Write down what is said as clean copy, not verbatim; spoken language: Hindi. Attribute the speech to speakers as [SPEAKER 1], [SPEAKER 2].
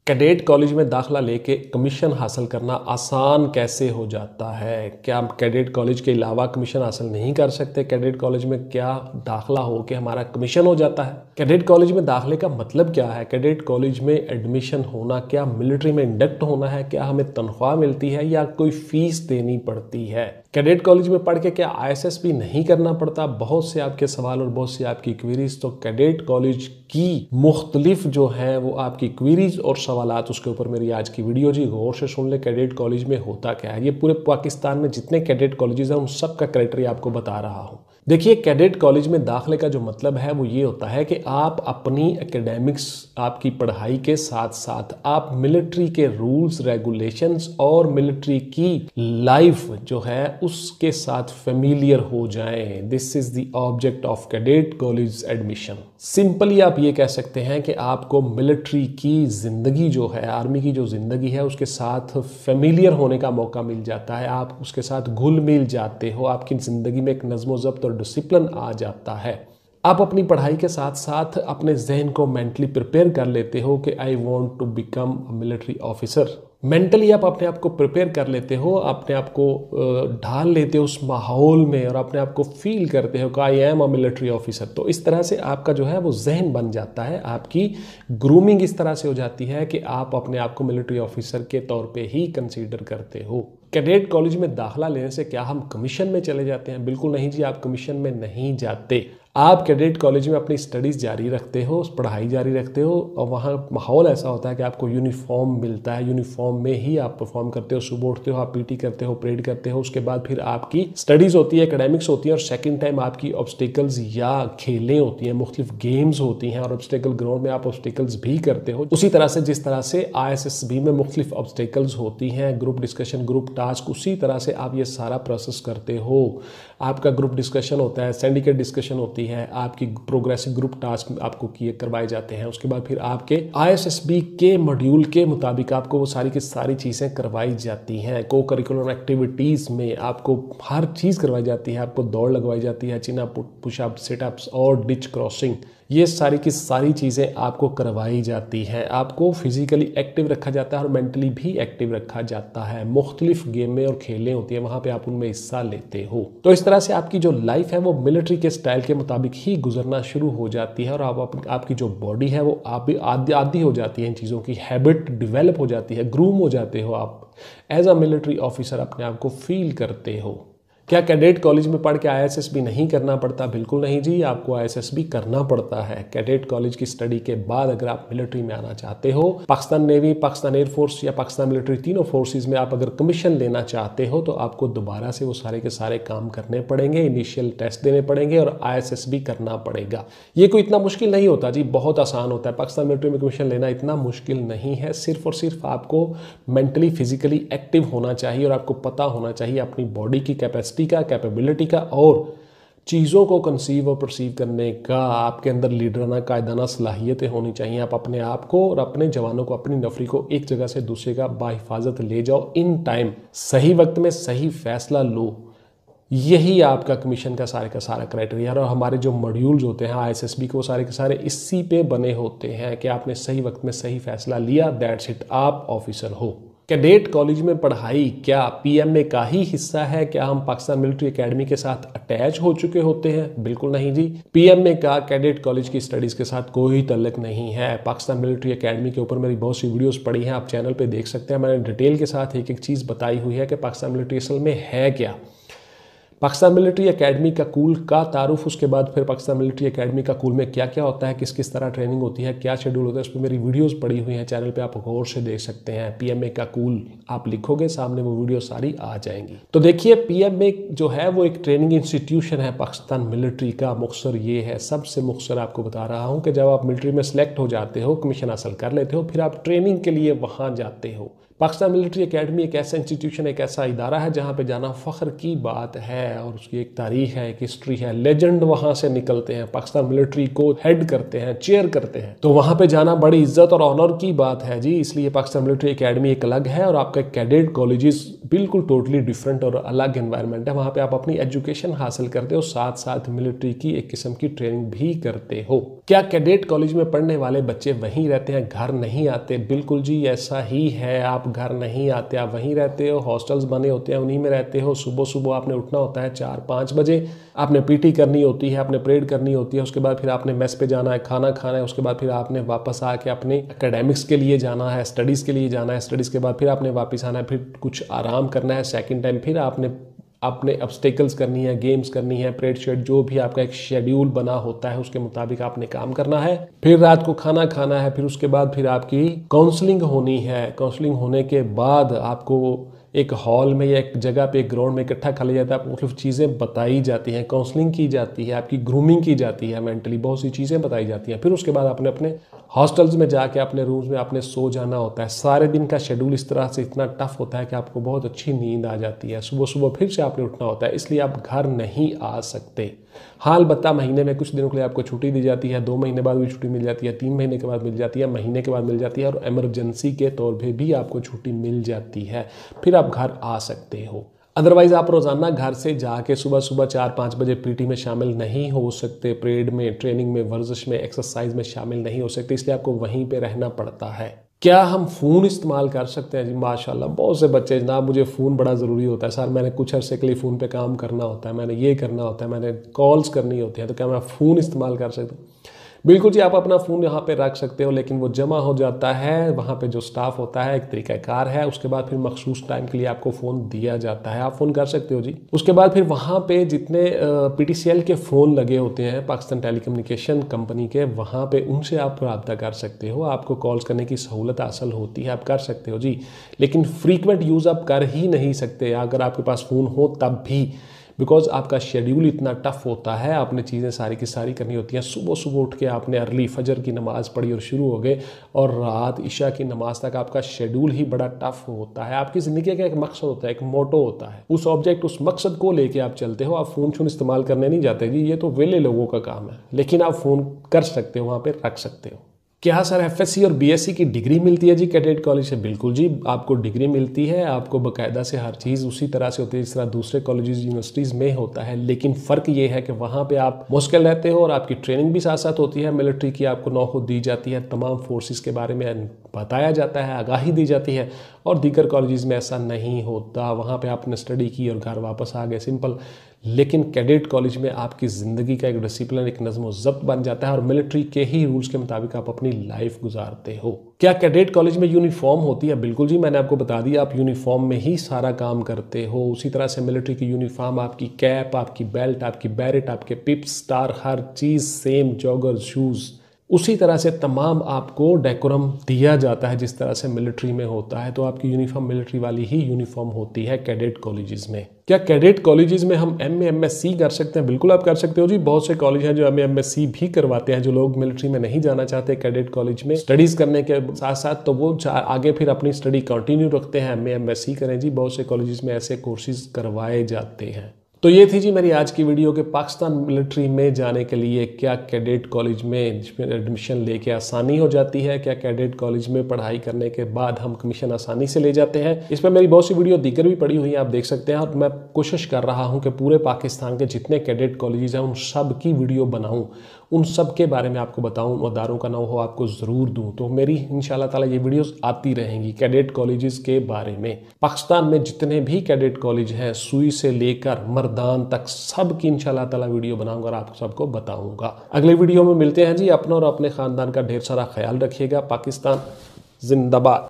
[SPEAKER 1] कैडेट कॉलेज में दाखला लेके कमीशन हासिल करना आसान कैसे हो जाता है? क्या हम कैडेट कॉलेज के अलावा कमीशन हासिल नहीं कर सकते? कैडेट कॉलेज में क्या दाखला हो के हमारा कमीशन हो जाता है? कैडेट कॉलेज में दाखले का मतलब क्या है? कैडेट कॉलेज में एडमिशन होना क्या मिलिट्री में इंडक्ट होना है? क्या हमें तनख्वाह मिलती है या कोई फीस देनी पड़ती है? कैडेट कॉलेज में पढ़ के क्या ISSB नहीं करना पड़ता? बहुत से आपके सवाल और बहुत सी आपकी क्वेरीज। तो कैडेट कॉलेज की मुख्तलिफ जो है वो आपकी क्वेरीज और सवालात, उसके ऊपर मेरी आज की वीडियो जी गौर से सुन ले। कैडेट कॉलेज में होता क्या है, ये पूरे पाकिस्तान में जितने कैडेट कॉलेजेस हैं उन सब का क्राइटेरिया आपको बता रहा हूँ। देखिए, कैडेट कॉलेज में दाखिले का जो मतलब है वो ये होता है कि आप अपनी एकेडमिक्स, आपकी पढ़ाई के साथ साथ आप मिलिट्री के रूल्स रेगुलेशंस और मिलिट्री की लाइफ जो है उसके साथ फेमिलियर हो जाएं। This is the object of cadet college admission. Simply आप ये कह सकते हैं कि आपको मिलिट्री की जिंदगी जो है, आर्मी की जो जिंदगी है, उसके साथ फेमिलियर होने का मौका मिल जाता है। आप उसके साथ घुल मिल जाते हो, आपकी जिंदगी में एक नज़्म ज़ब्त और डिसिप्लिन आ जाता है। आप अपनी पढ़ाई के साथ साथ अपने जहन को मेंटली प्रिपेयर कर लेते हो कि I want to become a military officer. Mentally आप अपने आप को प्रिपेयर कर लेते हो, अपने आप को ढाल लेते हो उस माहौल में और अपने आप को फील करते हो कि I am a military officer. तो इस तरह से आपका जो है वो जहन बन जाता है, आपकी ग्रूमिंग इस तरह से हो जाती है कि आप अपने आप को मिलिट्री ऑफिसर के तौर पे ही कंसीडर करते हो। कैडेट कॉलेज में दाखला लेने से क्या हम कमीशन में चले जाते हैं? बिल्कुल नहीं जी, आप कमीशन में नहीं जाते। आप कैडेट कॉलेज में अपनी स्टडीज़ जारी रखते हो, पढ़ाई जारी रखते हो और वहाँ माहौल ऐसा होता है कि आपको यूनिफॉर्म मिलता है। यूनिफॉर्म में ही आप परफॉर्म करते हो, सुबह उठते हो, आप PT करते हो, परेड करते हो, उसके बाद फिर आपकी स्टडीज़ होती है, एकेडमिक्स होती है और सेकंड टाइम आपकी ऑब्स्टिकल्स या खेलें होती हैं, मुख्तलिफ गेम्स होती हैं और ऑब्स्टिकल ग्राउंड में आप ऑब्स्टिकल्स भी करते हो। उसी तरह से जिस तरह से ISSB में मुख्तलिफ ऑब्स्टिकल्स होती हैं, ग्रुप डिस्कशन, ग्रुप टास्क, उसी तरह से आप ये सारा प्रोसेस करते हो। आपका ग्रुप डिस्कशन होता है, सिंडिकेट डिस्कशन होती है, आपकी प्रोग्रेसिव ग्रुप टास्क आपको किए करवाए जाते हैं। उसके बाद फिर आपके ISSB के मॉड्यूल के मुताबिक आपको वो सारी की सारी चीज़ें करवाई जाती हैं। को करिकुलर एक्टिविटीज़ में आपको हर चीज़ करवाई जाती है। आपको दौड़ लगवाई जाती है, चिन अप, पुशअप, सिटअप्स और डिच क्रॉसिंग, ये सारी की सारी चीज़ें आपको करवाई जाती हैं। आपको फिजिकली एक्टिव रखा जाता है और मेंटली भी एक्टिव रखा जाता है। मुख्तलिफ गेमें और खेलें होती हैं, वहाँ पे आप उनमें हिस्सा लेते हो। तो इस तरह से आपकी जो लाइफ है वो मिलिट्री के स्टाइल के मुताबिक ही गुजरना शुरू हो जाती है और आपकी जो बॉडी है वो आप भी आदी हो जाती है, इन चीज़ों की हैबिट डेवलप हो जाती है, ग्रूम हो जाते हो। आप एज अ मिलिट्री ऑफिसर अपने आप को फील करते हो। क्या कैडेट कॉलेज में पढ़ के ISSB नहीं करना पड़ता? बिल्कुल नहीं जी, आपको ISSB करना पड़ता है। कैडेट कॉलेज की स्टडी के बाद अगर आप मिलिट्री में आना चाहते हो, पाकिस्तान नेवी, पाकिस्तान एयरफोर्स या पाकिस्तान मिलिट्री, तीनों फोर्सेज में आप अगर कमीशन लेना चाहते हो तो आपको दोबारा से वो सारे के सारे काम करने पड़ेंगे, इनिशियल टेस्ट देने पड़ेंगे और ISSB करना पड़ेगा। ये कोई इतना मुश्किल नहीं होता जी, बहुत आसान होता है। पाकिस्तान मिलिट्री में कमीशन लेना इतना मुश्किल नहीं है। सिर्फ और सिर्फ आपको मेंटली फिजिकली एक्टिव होना चाहिए और आपको पता होना चाहिए अपनी बॉडी की कैपेसिटी का, कैपेबिलिटी का और चीज़ों को कंसीव और परसीव करने का। आपके अंदर लीडराना, कायदाना सलाहियतें होनी चाहिए। आप अपने आप को और अपने जवानों को, अपनी नफरी को एक जगह से दूसरे का बाहिफाजत ले जाओ, इन टाइम सही वक्त में सही फैसला लो। यही आपका कमीशन का सारा क्राइटेरिया है। और हमारे जो मॉड्यूल्स होते हैं ISSB के, वो सारे के सारे इसी पे बने होते हैं कि आपने सही वक्त में सही फैसला लिया, दैट्स इट, आप ऑफिसर हो। कैडेट कॉलेज में पढ़ाई क्या PMA का ही हिस्सा है? क्या हम पाकिस्तान मिलिट्री एकेडमी के साथ अटैच हो चुके होते हैं? बिल्कुल नहीं जी, PMA का कैडेट कॉलेज की स्टडीज के साथ कोई तल्लुक नहीं है। पाकिस्तान मिलिट्री एकेडमी के ऊपर मेरी बहुत सी वीडियोस पड़ी हैं, आप चैनल पे देख सकते हैं। मैंने डिटेल के साथ एक एक चीज़ बताई हुई है कि पाकिस्तान मिलिट्री असल में है क्या। पाकिस्तान मिलिट्री एकेडमी का कूल का तारुफ, उसके बाद फिर पाकिस्तान मिलिट्री एकेडमी का कूल में क्या क्या होता है, किस किस तरह ट्रेनिंग होती है, क्या शेड्यूल होता है, उस पर मेरी वीडियोस पड़ी हुई हैं चैनल पे, आप गौर से देख सकते हैं। PMA का कूल आप लिखोगे, सामने वो वीडियो सारी आ जाएंगी। तो देखिए, PMA जो है वो एक ट्रेनिंग इंस्टीट्यूशन है पाकिस्तान मिलिट्री का। मुख्तसर ये है, सबसे मुख्तसर आपको बता रहा हूँ कि जब आप मिलिट्री में सेलेक्ट हो जाते हो, कमीशन हासिल कर लेते हो, फिर आप ट्रेनिंग के लिए वहाँ जाते हो। पाकिस्तान मिलिट्री एकेडमी एक ऐसा इंस्टीट्यूशन, एक ऐसा इदारा है जहाँ पे जाना फ़ख्र की बात है। है और उसकी एक तारीख है, एक हिस्ट्री है। लेजेंड वहाँ से निकलते हैं, पाकिस्तान मिलिट्री को हेड करते हैं, चेयर करते हैं, तो वहाँ पे जाना बड़ी इज्जत और ऑनर की बात है जी। इसलिए पाकिस्तान मिलिट्री एकेडमी एक अलग है और आपका कैडेट कॉलेजेस बिल्कुल टोटली डिफरेंट और अलग एनवायरनमेंट है। वहाँ पे आप अपनी एजुकेशन हासिल करते हो, साथ साथ मिलिट्री की एक किस्म की ट्रेनिंग भी करते हो। क्या कैडेट कॉलेज में पढ़ने वाले बच्चे वहीं रहते हैं, घर नहीं आते? बिल्कुल जी, ऐसा ही है। आप घर नहीं आते, आप वहीं रहते हो, हॉस्टल्स बने होते हैं, उन्हीं में रहते हो। सुबह सुबह आपने उठना होता है 4-5 बजे, आपने पीटी करनी होती है, आपने परेड करनी होती है, उसके बाद फिर आपने मेस पे जाना है, खाना खाना है, उसके बाद फिर आपने वापस आके अपने एकेडमिक्स के लिए जाना है, स्टडीज़ के लिए जाना है, स्टडीज़ के बाद फिर आपने वापस आना है, फिर कुछ आराम करना है, सेकंड टाइम फिर आपने अपने ऑब्स्टेकल्स करनी है, गेम्स करनी है, परेड शेड, जो भी आपका एक शेड्यूल बना होता है उसके मुताबिक आपने काम करना है। फिर रात को खाना खाना है, फिर उसके बाद फिर आपकी काउंसलिंग होनी है। काउंसलिंग होने के बाद आपको एक हॉल में या एक जगह पे, एक ग्राउंड में इकट्ठा कर लिया जाता है, आपको मुख्तलिफ चीज़ें बताई जाती हैं, काउंसलिंग की जाती है, आपकी ग्रूमिंग की जाती है, मेंटली बहुत सी चीज़ें बताई जाती हैं। फिर उसके बाद आपने अपने हॉस्टल्स में जाके अपने रूम्स में आपने सो जाना होता है। सारे दिन का शेड्यूल इस तरह से इतना टफ होता है कि आपको बहुत अच्छी नींद आ जाती है। सुबह सुबह फिर से आपने उठना होता है, इसलिए आप घर नहीं आ सकते। हाल बत्ता महीने में कुछ दिनों के लिए आपको छुट्टी दी जाती है, 2 महीने बाद भी छुट्टी मिल जाती है, 3 महीने के बाद मिल जाती है, महीने के बाद मिल जाती है और इमरजेंसी के तौर पे भी आपको छुट्टी मिल जाती है, फिर आप घर आ सकते हो। अदरवाइज आप रोज़ाना घर से जाके सुबह सुबह 4-5 बजे पीटी में शामिल नहीं हो सकते, परेड में, ट्रेनिंग में, वर्जिश में, एक्सरसाइज में शामिल नहीं हो सकते, इसलिए आपको वहीं पे रहना पड़ता है। क्या हम फ़ोन इस्तेमाल कर सकते हैं? जी माशाल्लाह, बहुत से बच्चे, जनाब मुझे फ़ोन बड़ा ज़रूरी होता है सर, मैंने कुछ अरसे के लिए फ़ोन पे काम करना होता है, मैंने ये करना होता है, मैंने कॉल्स करनी होती है, तो क्या मैं फ़ोन इस्तेमाल कर सकता हूँ? बिल्कुल जी, आप अपना फ़ोन यहाँ पे रख सकते हो, लेकिन वो जमा हो जाता है, वहाँ पे जो स्टाफ होता है, एक तरीक़ाकार है, उसके बाद फिर मखसूस टाइम के लिए आपको फ़ोन दिया जाता है, आप फ़ोन कर सकते हो जी। उसके बाद फिर वहाँ पे जितने PTCL के फ़ोन लगे होते हैं, पाकिस्तान टेलीकम्युनिकेशन कंपनी के, वहाँ पे उनसे आप रब्ता कर सकते हो, आपको कॉल्स करने की सहूलत हासिल होती है, आप कर सकते हो जी। लेकिन फ्रीक्वेंट यूज़ आप कर ही नहीं सकते अगर आपके पास फ़ोन हो तब भी, बिकॉज आपका शेड्यूल इतना टफ होता है, आपने चीज़ें सारी की सारी करनी होती हैं। सुबह सुबह उठ के आपने अर्ली फजर की नमाज़ पढ़ी और शुरू हो गए, और रात इशा की नमाज तक आपका शेड्यूल ही बड़ा टफ होता है। आपकी ज़िंदगी का एक मकसद होता है, एक मोटो होता है, उस ऑब्जेक्ट, उस मकसद को लेके आप चलते हो। आप फ़ोन शोन इस्तेमाल करने नहीं जाते जी, ये तो वेले लोगों का काम है, लेकिन आप फ़ोन कर सकते हो, वहाँ पर रख सकते हो। क्या सर FSC और BSc की डिग्री मिलती है जी कैडेट कॉलेज से? बिल्कुल जी, आपको डिग्री मिलती है, आपको बाकायदा से हर चीज़ उसी तरह से होती है जिस तरह दूसरे कॉलेजेस यूनिवर्सिटीज़ में होता है, लेकिन फ़र्क ये है कि वहाँ पे आप मुश्किल रहते हो और आपकी ट्रेनिंग भी साथ साथ होती है। मिलिट्री की आपको नौकरी दी जाती है, तमाम फोर्सेस के बारे में बताया जाता है, आगाही दी जाती है, और दीगर कॉलेजेस में ऐसा नहीं होता। वहाँ पर आपने स्टडी की और घर वापस आ गए, सिंपल। लेकिन कैडेट कॉलेज में आपकी ज़िंदगी का एक डिसिप्लिन, एक नज़्म व ज़ब्त बन जाता है और मिलिट्री के ही रूल्स के मुताबिक आप अपनी लाइफ गुजारते हो। क्या कैडेट कॉलेज में यूनिफॉर्म होती है? बिल्कुल जी, मैंने आपको बता दिया, आप यूनिफॉर्म में ही सारा काम करते हो। उसी तरह से मिलिट्री की यूनिफॉर्म, आपकी कैप, आपकी बेल्ट, आपकी बैरेट, आपके पिप्स, स्टार, हर चीज़ सेम, जॉगर्स, शूज़, उसी तरह से तमाम आपको डेकोरम दिया जाता है जिस तरह से मिलिट्री में होता है। तो आपकी यूनिफॉर्म मिलिट्री वाली ही यूनिफॉर्म होती है कैडेट कॉलेजेस में। क्या कैडेट कॉलेजेस में हम MA MSc कर सकते हैं? बिल्कुल आप कर सकते हो जी। बहुत से कॉलेज हैं जो MA MSc भी करवाते हैं, जो लोग मिलिट्री में नहीं जाना चाहते कैडेट कॉलेज में स्टडीज़ करने के साथ साथ, तो वो आगे फिर अपनी स्टडी कंटिन्यू रखते हैं, MA MSc करें जी। बहुत से कॉलेजेस में ऐसे कोर्सेज करवाए जाते हैं। तो ये थी जी मेरी आज की वीडियो के पाकिस्तान मिलिट्री में जाने के लिए क्या कैडेट कॉलेज में एडमिशन लेके आसानी हो जाती है, क्या कैडेट कॉलेज में पढ़ाई करने के बाद हम कमीशन आसानी से ले जाते हैं। इस पर मेरी बहुत सी वीडियो दीगर भी पड़ी हुई है, आप देख सकते हैं। और मैं कोशिश कर रहा हूँ कि पूरे पाकिस्तान के जितने कैडेट कॉलेज हैं उन सब की वीडियो बनाऊँ, उन सब के बारे में आपको बताऊँ, अदारों का नाम हो आपको ज़रूर दूँ। तो मेरी इंशाल्लाह ताला ये वीडियोस आती रहेंगी कैडेट कॉलेजेस के बारे में। पाकिस्तान में जितने भी कैडेट कॉलेज हैं, सुई से लेकर मर्दान तक, सब की इंशाल्लाह ताला वीडियो बनाऊंगा और आप सबको बताऊंगा। अगले वीडियो में मिलते हैं जी। अपना और अपने ख़ानदान का ढेर सारा ख्याल रखिएगा। पाकिस्तान जिंदाबाद।